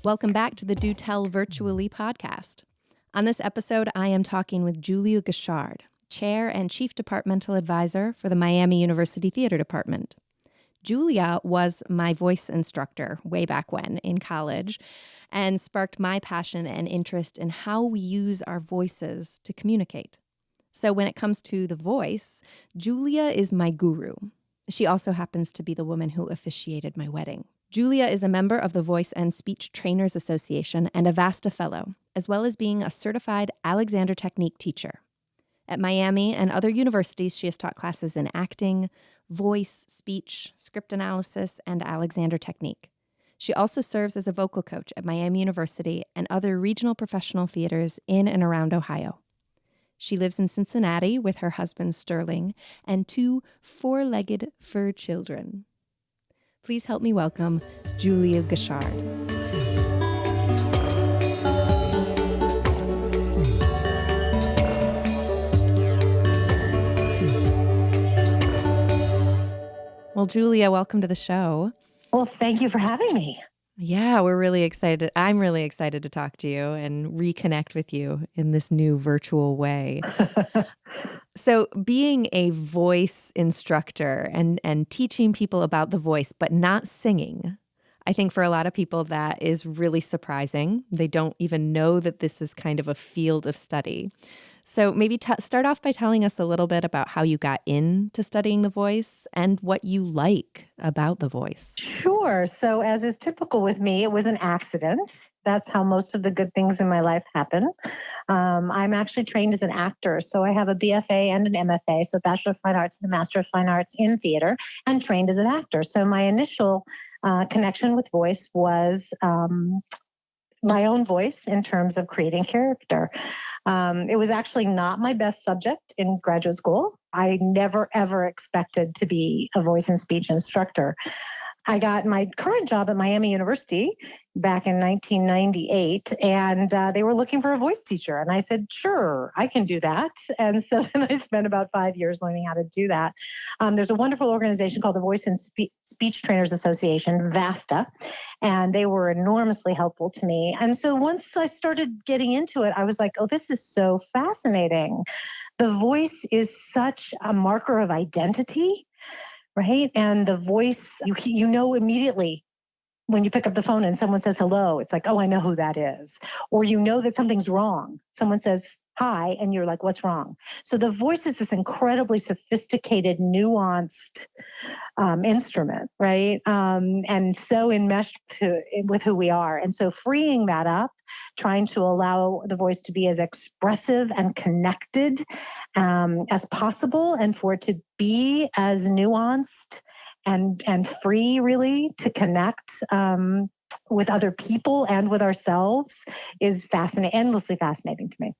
Welcome back to the DoTell Virtually podcast. On this episode, I am talking with Julia Guichard, Chair and Chief Departmental Advisor for the Miami University Theater Department. Julia was my voice instructor way back when in college and sparked my passion and interest in how we use our voices to communicate. So when it comes to the voice, Julia is my guru. She also happens to be the woman who officiated my wedding. Julia is a member of the Voice and Speech Trainers Association and a VASTA Fellow, as well as being a certified Alexander Technique teacher. At Miami and other universities, she has taught classes in acting, voice, speech, script analysis, and Alexander Technique. She also serves as a vocal coach at Miami University and other regional professional theaters in and around Ohio. She lives in Cincinnati with her husband Sterling and 2 four-legged fur children. Please help me welcome Julia Guichard. Well, Julia, welcome to the show. Well, thank you for having me. Yeah, we're really excited. I'm really excited to talk to you and reconnect with you in this new virtual way. So being a voice instructor and teaching people about the voice, but not singing, I think for a lot of people that is really surprising. They don't even know that this is kind of a field of study. So maybe start off by telling us a little bit about how you got into studying the voice and what you like about the voice. Sure. So as is typical with me, it was an accident. That's how most of the good things in my life happen. I'm actually trained as an actor. So I have a BFA and an MFA, so Bachelor of Fine Arts and a Master of Fine Arts in theater, and trained as an actor. So my initial connection with voice was my own voice in terms of creating character. It was actually not my best subject in graduate school. I never, ever expected to be a voice and speech instructor. I got my current job at Miami University back in 1998, and they were looking for a voice teacher. And I said, sure, I can do that. And so then I spent about 5 years learning how to do that. There's a wonderful organization called the Voice and Speech Trainers Association, VASTA, and they were enormously helpful to me. And so once I started getting into it, I was like, oh, this is so fascinating. The voice is such a marker of identity, right? And the voice, you know immediately when you pick up the phone and someone says hello, it's like, oh, I know who that is. Or you know that something's wrong. Someone says hi, and you're like, what's wrong? So the voice is this incredibly sophisticated, nuanced instrument, right? And so enmeshed with who we are. And so freeing that up, trying to allow the voice to be as expressive and connected as possible, and for it to be as nuanced and free, really, to connect with other people and with ourselves is endlessly fascinating to me.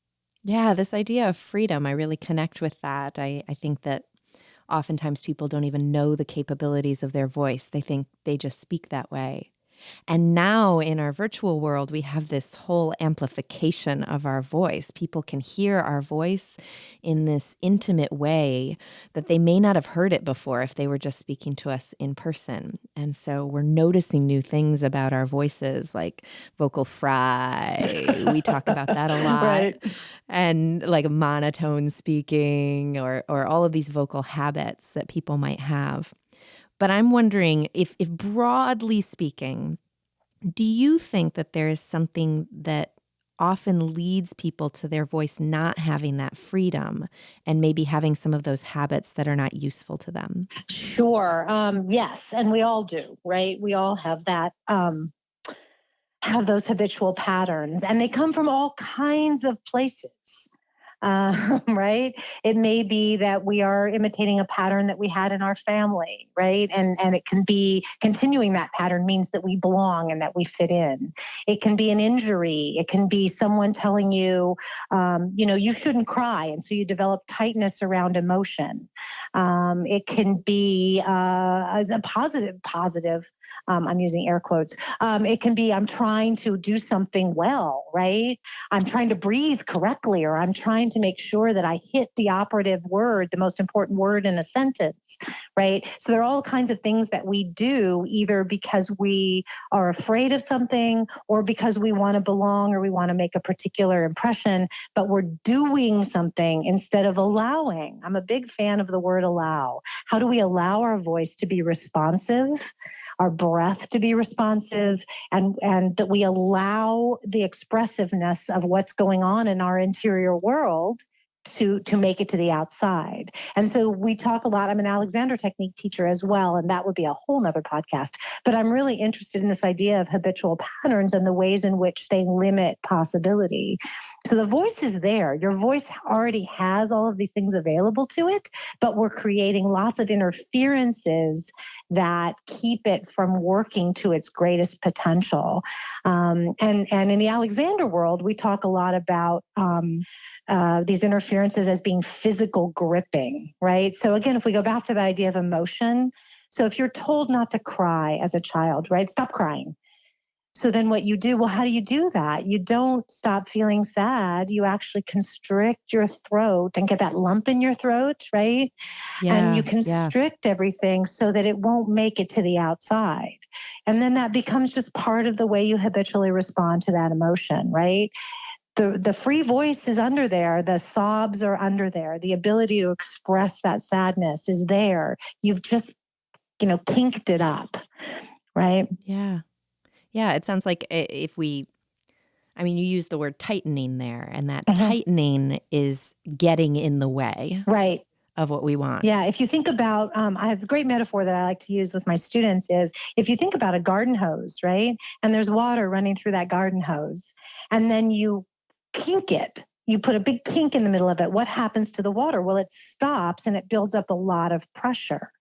Yeah, this idea of freedom, I really connect with that. I think that oftentimes people don't even know the capabilities of their voice. They think they just speak that way. And now in our virtual world, we have this whole amplification of our voice. People can hear our voice in this intimate way that they may not have heard it before if they were just speaking to us in person. And so we're noticing new things about our voices, like vocal fry. We talk about that a lot. Right. And like monotone speaking or all of these vocal habits that people might have. But I'm wondering if broadly speaking, do you think that there is something that often leads people to their voice not having that freedom and maybe having some of those habits that are not useful to them? Sure. Yes. And we all do, right? We all have that, have those habitual patterns, and they come from all kinds of places. Right? It may be that we are imitating a pattern that we had in our family, right? And it can be continuing that pattern means that we belong and that we fit in. It can be an injury. It can be someone telling you, you shouldn't cry. And so you develop tightness around emotion. It can be a positive. I'm using air quotes. It can be, I'm trying to do something well, right? I'm trying to breathe correctly, or I'm trying to make sure that I hit the operative word, the most important word in a sentence, right? So there are all kinds of things that we do either because we are afraid of something or because we want to belong or we want to make a particular impression, but we're doing something instead of allowing. I'm a big fan of the word allow. How do we allow our voice to be responsive, our breath to be responsive, and that we allow the expressiveness of what's going on in our interior world to make it to the outside. And so we talk a lot. I'm an Alexander Technique teacher as well, and that would be a whole nother podcast. But I'm really interested in this idea of habitual patterns and the ways in which they limit possibility. So the voice is there. Your voice already has all of these things available to it, but we're creating lots of interferences that keep it from working to its greatest potential. And in the Alexander world, we talk a lot about these interferences as being physical gripping, right? So again, if we go back to the idea of emotion, so if you're told not to cry as a child, right? Stop crying. So then what you do, well, how do you do that? You don't stop feeling sad. You actually constrict your throat and get that lump in your throat, right? And you constrict everything so that it won't make it to the outside. And then that becomes just part of the way you habitually respond to that emotion, right? The free voice is under there. The sobs are under there. The ability to express that sadness is there. You've just, kinked it up, right? Yeah. Yeah. It sounds like you use the word tightening there, and that tightening is getting in the way. Right. Of what we want. Yeah. If you think about, I have a great metaphor that I like to use with my students is if you think about a garden hose, right? And there's water running through that garden hose, and then you kink it. You put a big kink in the middle of it. What happens to the water? Well, it stops and it builds up a lot of pressure,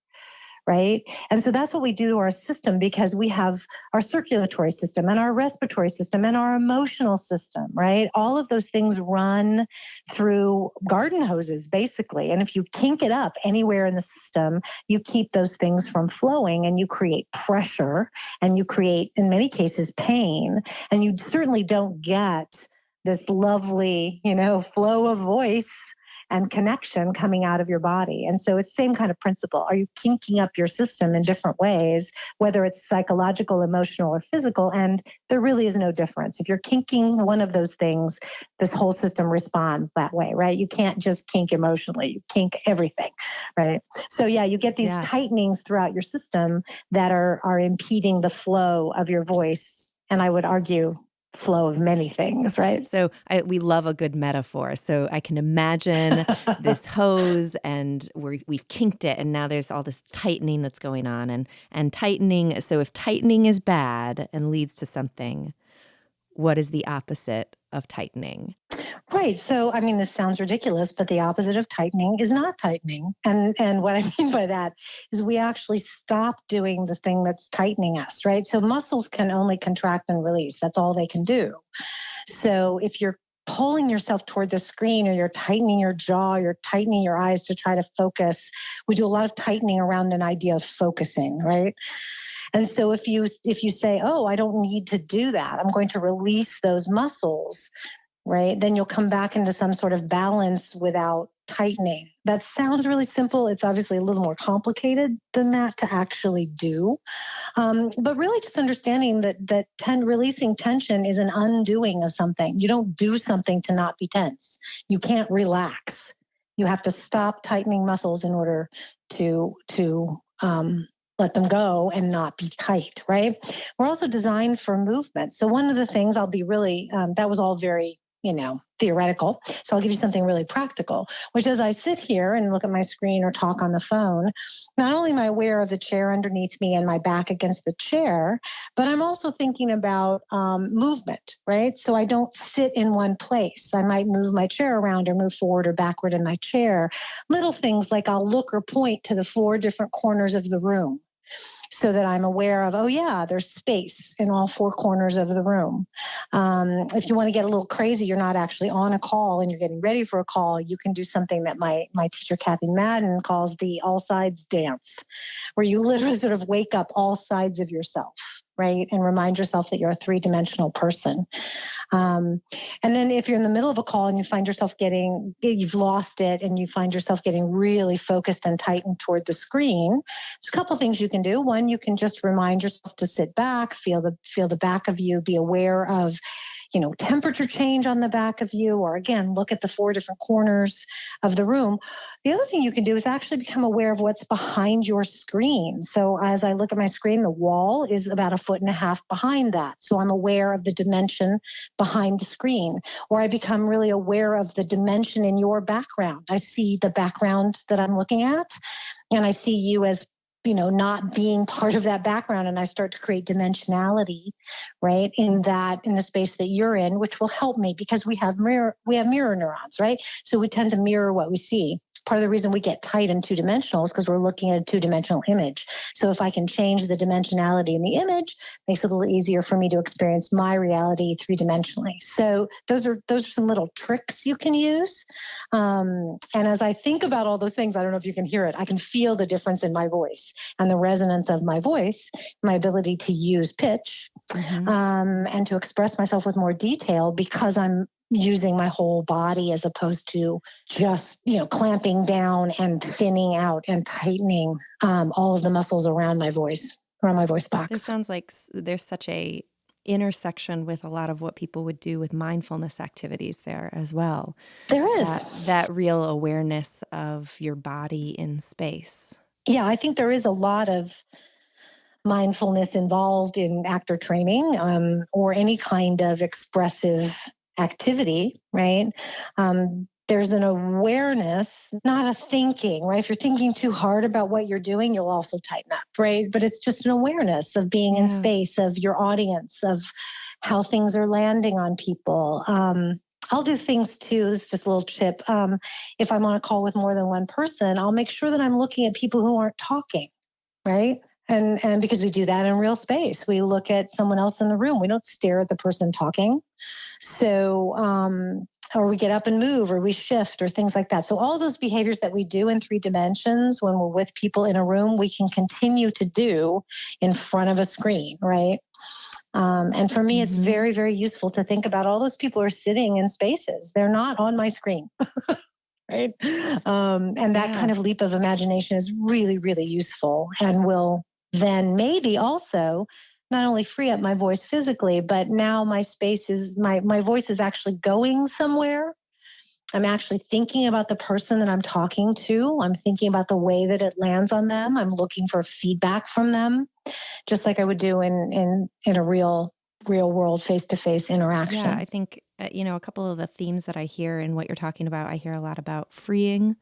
right? And so that's what we do to our system, because we have our circulatory system and our respiratory system and our emotional system, right? All of those things run through garden hoses, basically. And if you kink it up anywhere in the system, you keep those things from flowing, and you create pressure, and you create, in many cases, pain. And you certainly don't get this lovely, flow of voice and connection coming out of your body. And so it's the same kind of principle. Are you kinking up your system in different ways, whether it's psychological, emotional, or physical? And there really is no difference. If you're kinking one of those things, this whole system responds that way, right? You can't just kink emotionally, you kink everything, right? So yeah, you get these tightenings throughout your system that are impeding the flow of your voice. And I would argue flow of many things, right? So we love a good metaphor. So I can imagine this hose, and we've kinked it, and now there's all this tightening that's going on, and tightening. So if tightening is bad and leads to something, what is the opposite of tightening? Right. So, this sounds ridiculous, but the opposite of tightening is not tightening. And what I mean by that is we actually stop doing the thing that's tightening us, right? So muscles can only contract and release. That's all they can do. So if you're pulling yourself toward the screen, or you're tightening your jaw, you're tightening your eyes to try to focus, we do a lot of tightening around an idea of focusing, right? And so if you say, oh, I don't need to do that, I'm going to release those muscles, right? Then you'll come back into some sort of balance without tightening. That sounds really simple. It's obviously a little more complicated than that to actually do. But really just understanding that releasing tension is an undoing of something. You don't do something to not be tense. You can't relax. You have to stop tightening muscles in order to let them go and not be tight, right? We're also designed for movement. So one of the things I'll be really, that was all very, theoretical. So I'll give you something really practical, which as I sit here and look at my screen or talk on the phone, not only am I aware of the chair underneath me and my back against the chair, but I'm also thinking about movement, right? So I don't sit in one place. I might move my chair around or move forward or backward in my chair. Little things like I'll look or point to the 4 different corners of the room. so that I'm aware of, oh yeah, there's space in all four corners of the room. If you want to get a little crazy, you're not actually on a call and you're getting ready for a call, you can do something that my teacher, Kathy Madden, calls the all sides dance, where you literally sort of wake up all sides of yourself, right? And remind yourself that you're a three-dimensional person. And then if you're in the middle of a call and you find yourself you've lost it and you find yourself getting really focused and tightened toward the screen, there's a couple things you can do. One, you can just remind yourself to sit back, feel the back of you, be aware of, temperature change on the back of you, or again, look at the four different corners of the room. The other thing you can do is actually become aware of what's behind your screen. So as I look at my screen, the wall is about 1.5 feet behind that. So I'm aware of the dimension behind the screen, or I become really aware of the dimension in your background. I see the background that I'm looking at, and I see you as not being part of that background. And I start to create dimensionality, right, in the space that you're in, which will help me because we have mirror neurons, right? So we tend to mirror what we see. Part of the reason we get tight and two-dimensional is because we're looking at a two-dimensional image. So if I can change the dimensionality in the image, it makes it a little easier for me to experience my reality three-dimensionally. So those are some little tricks you can use. And as I think about all those things, I don't know if you can hear it, I can feel the difference in my voice and the resonance of my voice, my ability to use pitch, and to express myself with more detail because I'm using my whole body as opposed to just, clamping down and thinning out and tightening all of the muscles around my voice box. There sounds like there's such a intersection with a lot of what people would do with mindfulness activities there as well. There is. That real awareness of your body in space. Yeah, I think there is a lot of mindfulness involved in actor training or any kind of expressive activity, right? There's an awareness, not a thinking, right? If you're thinking too hard about what you're doing, you'll also tighten up, right? But it's just an awareness of being in space, of your audience, of how things are landing on people. I'll do things too. This is just a little tip. If I'm on a call with more than one person, I'll make sure that I'm looking at people who aren't talking, right? And because we do that in real space, we look at someone else in the room. We don't stare at the person talking. So, or we get up and move, or we shift, or things like that. So all those behaviors that we do in 3 dimensions when we're with people in a room, we can continue to do in front of a screen, right? And for me, it's very, very useful to think about all those people are sitting in spaces. They're not on my screen. Right. And that kind of leap of imagination is really, really useful and will then maybe also not only free up my voice physically, but now my space is my voice is actually going somewhere. I'm actually thinking about the person that I'm talking to. I'm thinking about the way that it lands on them. I'm looking for feedback from them, just like I would do in a real world face-to-face interaction. Yeah, I think, a couple of the themes that I hear in what you're talking about, I hear a lot about freeing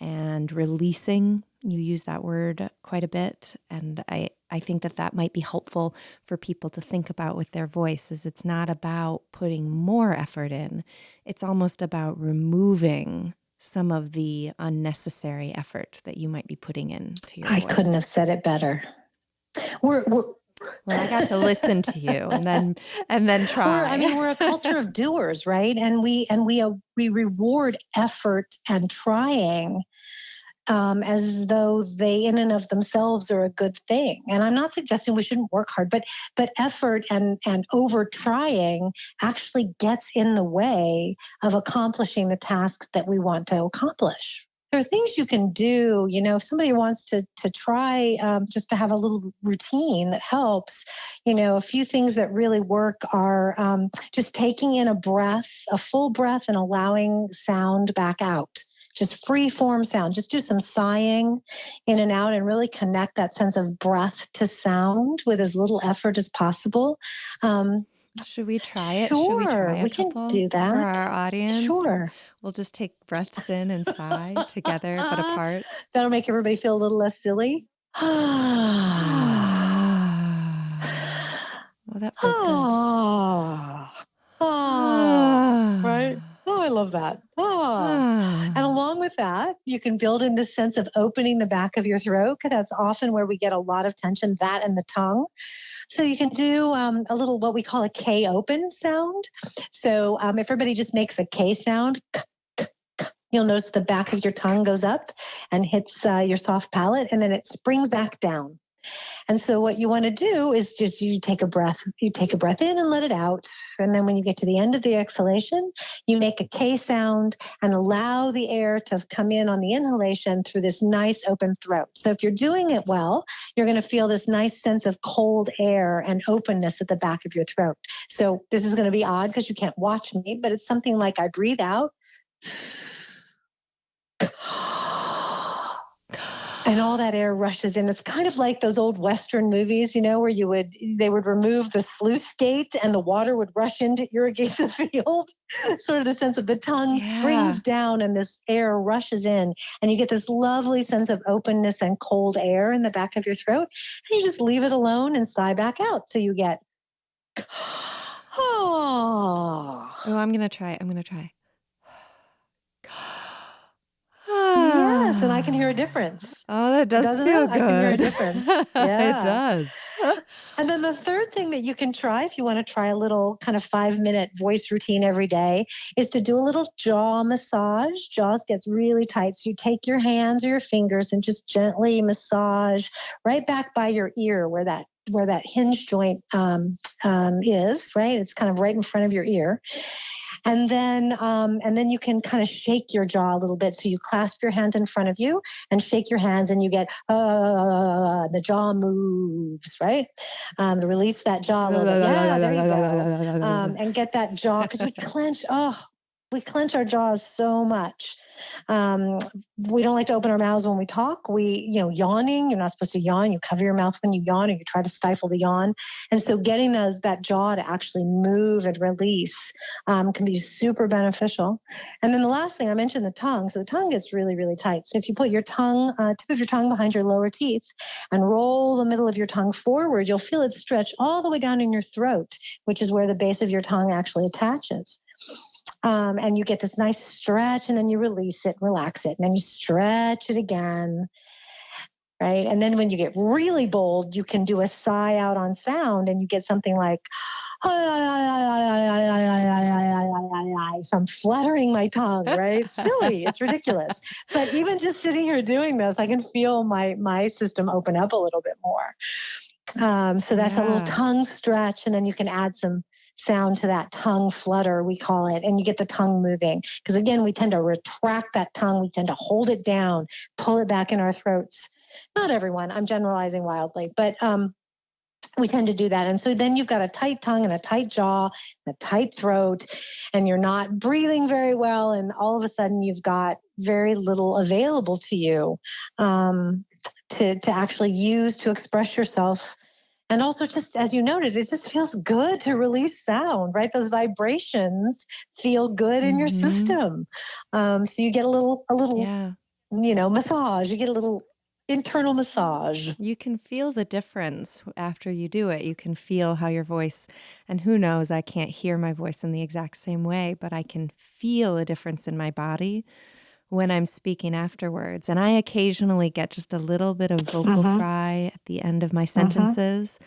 and releasing. You use that word quite a bit. And I think that might be helpful for people to think about with their voice, is it's not about putting more effort in. It's almost about removing some of the unnecessary effort that you might be putting into your voice. I couldn't have said it better. Well, I got to listen to you and then try. We're a culture of doers, right? And we reward effort and trying as though they in and of themselves are a good thing. And I'm not suggesting we shouldn't work hard, but effort and over trying actually gets in the way of accomplishing the task that we want to accomplish. There are things you can do, if somebody wants to try just to have a little routine that helps, a few things that really work are just taking in a full breath and allowing sound back out. Just free form sound. Just do some sighing in and out and really connect that sense of breath to sound with as little effort as possible. Should we try it? Sure, Should we try a couple can do that for our audience? Sure. We'll just take breaths in and sigh together but apart. That'll make everybody feel a little less silly. Well, that feels good. Right? Oh, I love that. Oh. And Ah. along with that, you can build in this sense of opening the back of your throat, because that's often where we get a lot of tension, that and the tongue. So you can do a little what we call a K open sound. So if everybody just makes a K sound, you'll notice the back of your tongue goes up and hits your soft palate, and then it springs back down. And so what you want to do is just you take a breath in and let it out. And then when you get to the end of the exhalation, you make a K sound and allow the air to come in on the inhalation through this nice open throat. So if you're doing it well, you're going to feel this nice sense of cold air and openness at the back of your throat. So this is going to be odd because you can't watch me, but it's something like I breathe out. And all that air rushes in. It's kind of like those old Western movies, where they would remove the sluice gate and the water would rush in to irrigate the field. Sort of the sense of the tongue springs down and this air rushes in, and you get this lovely sense of openness and cold air in the back of your throat. And you just leave it alone and sigh back out. So you get, Oh, I'm going to try. Yes, and I can hear a difference. Oh, that does Doesn't feel it? good. I can hear a difference. Yeah. It does. And then the third thing that you can try, if you want to try a little kind of 5-minute voice routine every day, is to do a little jaw massage. Jaws gets really tight. So you take your hands or your fingers and just gently massage right back by your ear where that hinge joint is, right? It's kind of right in front of your ear. And then you can kind of shake your jaw a little bit. So you clasp your hands in front of you and shake your hands, and you get, the jaw moves, right? To release that jaw a little bit. Yeah, there you go. And get that jaw, because we clench our jaws so much. We don't like to open our mouths when we talk. Yawning, you're not supposed to yawn. You cover your mouth when you yawn, or you try to stifle the yawn. And so getting that jaw to actually move and release can be super beneficial. And then the last thing I mentioned, the tongue. So the tongue gets really, really tight. So if you put your tip of your tongue behind your lower teeth and roll the middle of your tongue forward, you'll feel it stretch all the way down in your throat, which is where the base of your tongue actually attaches. And you get this nice stretch, and then you release it, relax it, and then you stretch it again, right? And then when you get really bold, you can do a sigh out on sound, and you get something like, so I'm fluttering my tongue, right? It's silly. It's ridiculous. But even just sitting here doing this, I can feel my system open up a little bit more. So that's a little tongue stretch, and then you can add some sound to that tongue flutter, we call it, and you get the tongue moving. Because again, we tend to retract that tongue. We tend to hold it down, pull it back in our throats. Not everyone. I'm generalizing wildly, but we tend to do that. And so then you've got a tight tongue and a tight jaw, and a tight throat, and you're not breathing very well. And all of a sudden you've got very little available to you to actually use to express yourself. And also, just as you noted, it just feels good to release sound, right? Those vibrations feel good in your system. So you get a little massage. You get a little internal massage. You can feel the difference after you do it. You can feel how your voice, and who knows, I can't hear my voice in the exact same way, but I can feel a difference in my body when I'm speaking afterwards. And I occasionally get just a little bit of vocal fry at the end of my sentences.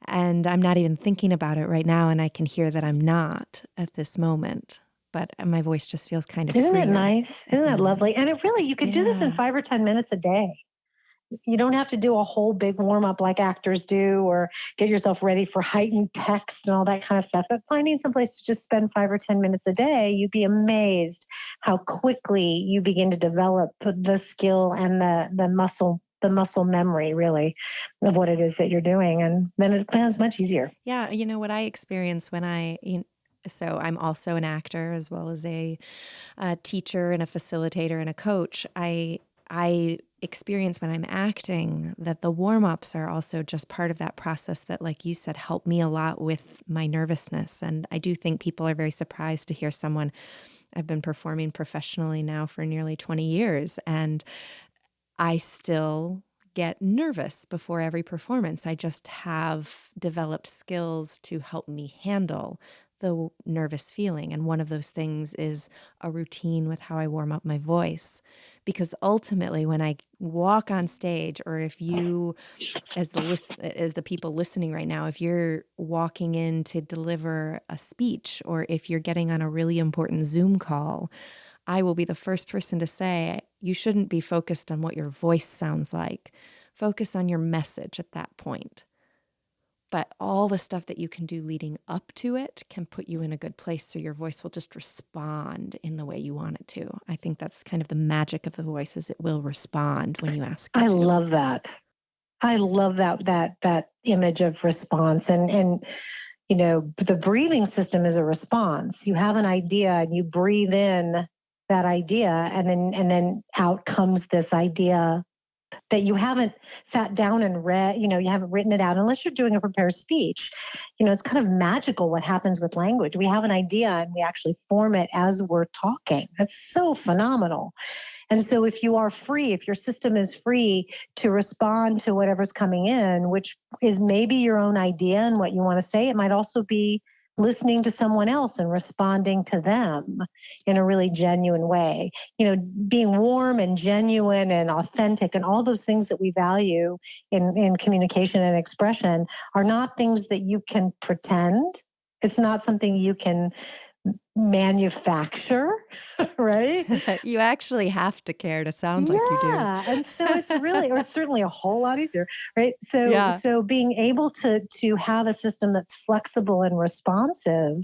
And I'm not even thinking about it right now. And I can hear that I'm not at this moment. But my voice just feels kind of Isn't freer. that nice? Isn't that lovely? And you could do this in 5 or 10 minutes a day. You don't have to do a whole big warm up like actors do, or get yourself ready for heightened text and all that kind of stuff. But finding some place to just spend 5 or 10 minutes a day, you'd be amazed how quickly you begin to develop the skill and the muscle memory, really, of what it is that you're doing. And then it becomes much easier. Yeah. You know, what I experience so I'm also an actor as well as a teacher and a facilitator and a coach. I experience when I'm acting that the warm-ups are also just part of that process that, like you said, help me a lot with my nervousness. And I do think people are very surprised to hear someone. I've been performing professionally now for nearly 20 years, and I still get nervous before every performance. I just have developed skills to help me handle the nervous feeling. And one of those things is a routine with how I warm up my voice. Because ultimately, when I walk on stage, or if you, as the people listening right now, if you're walking in to deliver a speech, or if you're getting on a really important Zoom call, I will be the first person to say, you shouldn't be focused on what your voice sounds like. Focus on your message at that point. But all the stuff that you can do leading up to it can put you in a good place so your voice will just respond in the way you want it to. I think that's kind of the magic of the voice, is it will respond when you ask it I to. love that. I love that image of response. And the breathing system is a response. You have an idea and you breathe in that idea, and then out comes this idea that you haven't sat down and read, you haven't written it out unless you're doing a prepared speech. It's kind of magical what happens with language. We have an idea and we actually form it as we're talking. That's so phenomenal. And so if you are free, if your system is free to respond to whatever's coming in, which is maybe your own idea and what you want to say, it might also be listening to someone else and responding to them in a really genuine way. Being warm and genuine and authentic and all those things that we value in communication and expression are not things that you can pretend. It's not something you can manufacture, right? You actually have to care to sound like you do. Yeah. And so it's really, or certainly a whole lot easier, right? So, Yeah. so being able to have a system that's flexible and responsive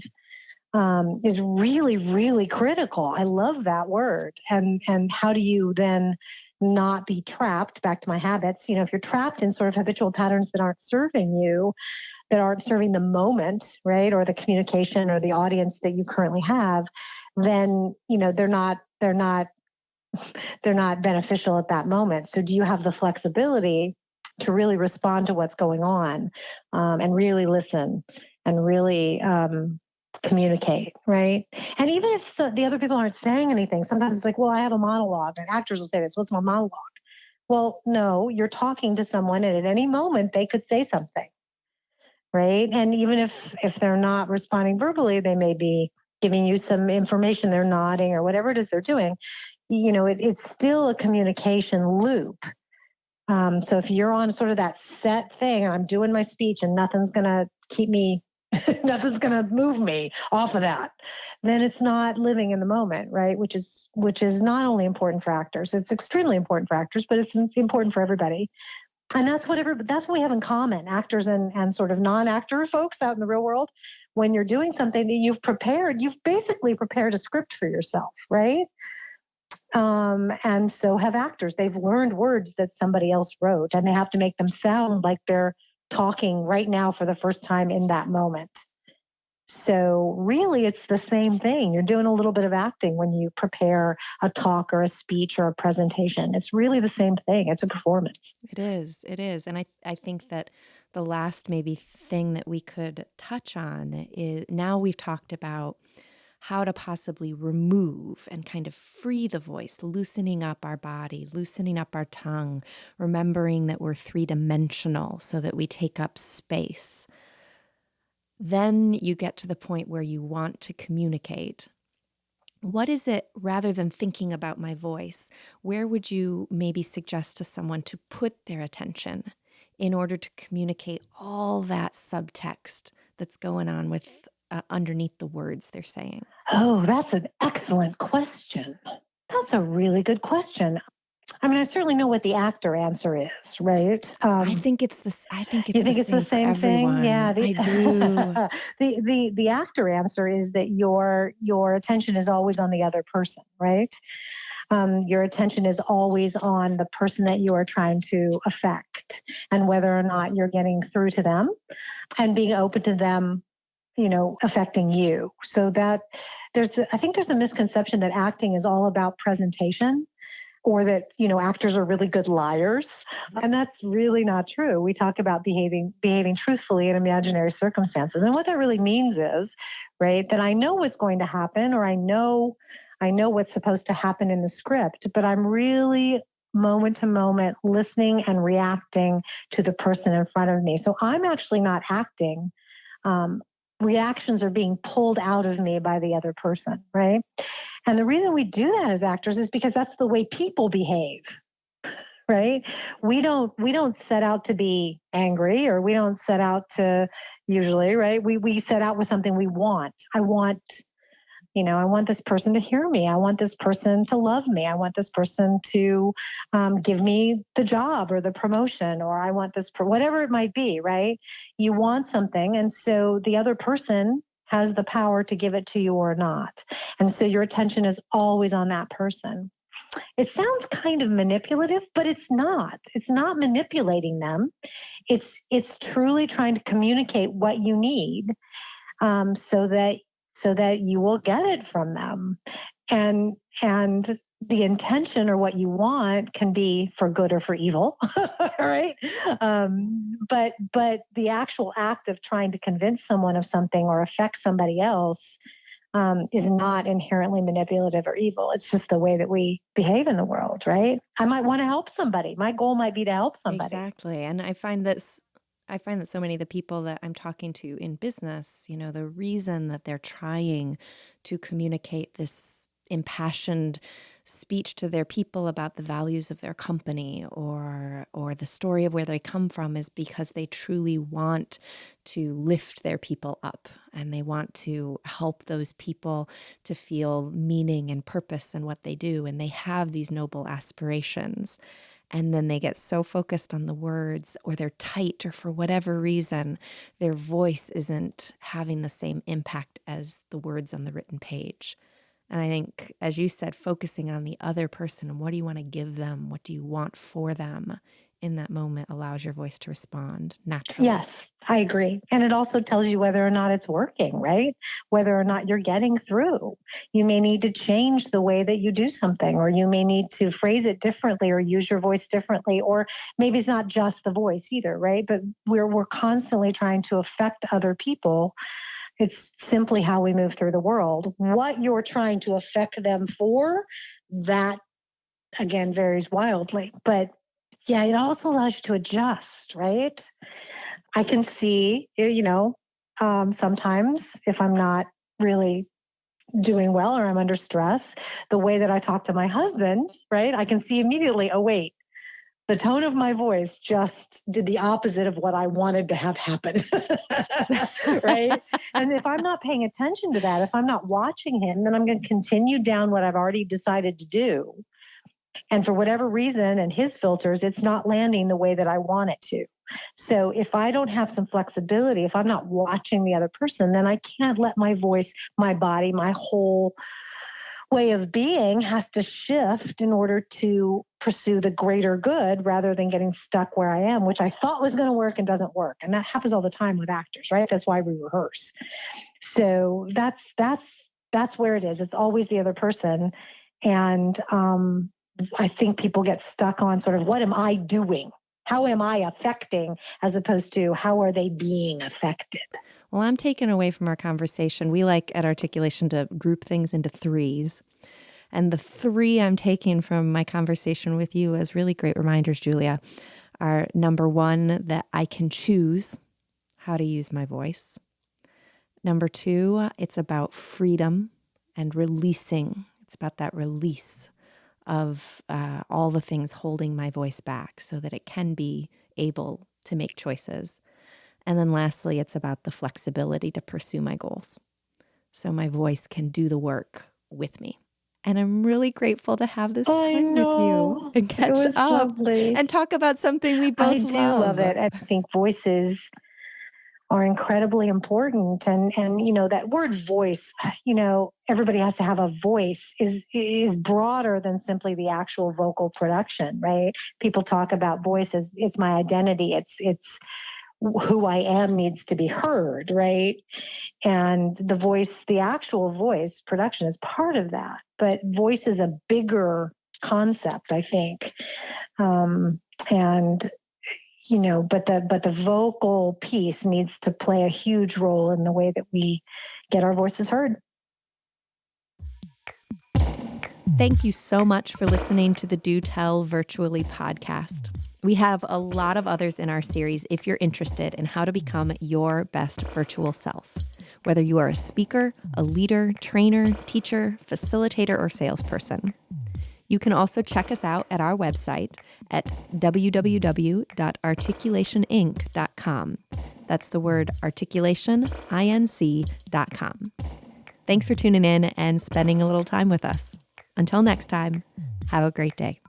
is really, really critical. I love that word. And how do you then not be trapped? Back to my habits. If you're trapped in sort of habitual patterns that aren't serving you, that aren't serving the moment, right, or the communication or the audience that you currently have, then they're not beneficial at that moment. So do you have the flexibility to really respond to what's going on, and really listen and really communicate, right? And even if the other people aren't saying anything, sometimes it's like, well, I have a monologue, and actors will say this, what's my monologue? Well, no, you're talking to someone, and at any moment they could say something, right? And even if they're not responding verbally, they may be giving you some information, they're nodding or whatever it is they're doing. It's still a communication loop. So if you're on sort of that set thing, and I'm doing my speech and nothing's going to keep me, nothing's going to move me off of that, then it's not living in the moment, right? Which is not only important for actors, it's extremely important for actors, but it's important for everybody. And that's what we have in common, actors and sort of non-actor folks out in the real world. When you're doing something that you've basically prepared a script for yourself, right? And so have actors. They've learned words that somebody else wrote, and they have to make them sound like they're talking right now for the first time in that moment. So really, it's the same thing. You're doing a little bit of acting when you prepare a talk or a speech or a presentation. It's really the same thing. It's a performance. It is. And I think that the last maybe thing that we could touch on is, now we've talked about how to possibly remove and kind of free the voice, loosening up our body, loosening up our tongue, remembering that we're three-dimensional so that we take up space. Then you get to the point where you want to communicate. What is it, rather than thinking about my voice, where would you maybe suggest to someone to put their attention in order to communicate all that subtext that's going on with underneath the words they're saying? Oh, that's an excellent question. That's a really good question. I mean, I certainly know what the actor answer is, right? I think it's the same for thing? everyone. Yeah, I do. the actor answer is that your attention is always on the other person, right? Your attention is always on the person that you are trying to affect, and whether or not you're getting through to them, and being open to them, affecting you. So that I think there's a misconception that acting is all about presentation, or that, actors are really good liars. And that's really not true. We talk about behaving truthfully in imaginary circumstances. And what that really means is, right, that I know what's going to happen, or I know what's supposed to happen in the script, but I'm really moment to moment listening and reacting to the person in front of me. So I'm actually not acting reactions are being pulled out of me by the other person, right? And the reason we do that as actors is because that's the way people behave, right? We don't set out to be angry, or we don't set out to, usually, right? We set out with something we want. I want this person to hear me. I want this person to love me. I want this person to give me the job or the promotion, or I want this, whatever it might be, right? You want something. And so the other person has the power to give it to you or not. And so your attention is always on that person. It sounds kind of manipulative, but it's not. It's not manipulating them. It's truly trying to communicate what you need, so that you will get it from them. And the intention or what you want can be for good or for evil, right? But the actual act of trying to convince someone of something or affect somebody else is not inherently manipulative or evil. It's just the way that we behave in the world, right? I might want to help somebody. My goal might be to help somebody. Exactly. And I find that so many of the people that I'm talking to in business, the reason that they're trying to communicate this impassioned speech to their people about the values of their company or the story of where they come from is because they truly want to lift their people up, and they want to help those people to feel meaning and purpose in what they do, and they have these noble aspirations. And then they get so focused on the words, or they're tight, or for whatever reason, their voice isn't having the same impact as the words on the written page. And I think, as you said, focusing on the other person and what do you want to give them? What do you want for them in that moment allows your voice to respond naturally. Yes, I agree. And it also tells you whether or not it's working, right? Whether or not you're getting through. You may need to change the way that you do something, or you may need to phrase it differently or use your voice differently, or maybe it's not just the voice either, right? But we're constantly trying to affect other people. It's simply how we move through the world. What you're trying to affect them for, that again varies wildly. But yeah, it also allows you to adjust, right? I can see, sometimes if I'm not really doing well or I'm under stress, the way that I talk to my husband, right? I can see immediately, oh, wait, the tone of my voice just did the opposite of what I wanted to have happen, right? And if I'm not paying attention to that, if I'm not watching him, then I'm going to continue down what I've already decided to do. And for whatever reason and his filters, it's not landing the way that I want it to. So if I don't have some flexibility, if I'm not watching the other person, then I can't let my voice, my body, my whole way of being has to shift in order to pursue the greater good rather than getting stuck where I am, which I thought was going to work and doesn't work. And that happens all the time with actors, right? That's why we rehearse. So that's where it is. It's always the other person. And I think people get stuck on sort of, what am I doing? How am I affecting, as opposed to how are they being affected? Well, I'm taken away from our conversation. We like at Articulation to group things into threes. And the three I'm taking from my conversation with you as really great reminders, Julia, are number one, that I can choose how to use my voice. Number two, it's about freedom and releasing. It's about that release of all the things holding my voice back so that it can be able to make choices. And then lastly, it's about the flexibility to pursue my goals so my voice can do the work with me. And I'm really grateful to have this time with you and catch up lovely. and talk about something we both love. I do love it. I think voices are incredibly important. And that word voice, everybody has to have a voice is broader than simply the actual vocal production, right? People talk about voices. It's my identity. It's who I am needs to be heard, right? And the voice, the actual voice production is part of that. But voice is a bigger concept, I think. But the vocal piece needs to play a huge role in the way that we get our voices heard. Thank you so much for listening to the DoTell Virtually podcast. We have a lot of others in our series if you're interested in how to become your best virtual self. whether you are a speaker, a leader, trainer, teacher, facilitator, or salesperson. You can also check us out at our website at www.articulationinc.com. That's the word articulation, inc.com. Thanks for tuning in and spending a little time with us. Until next time, have a great day.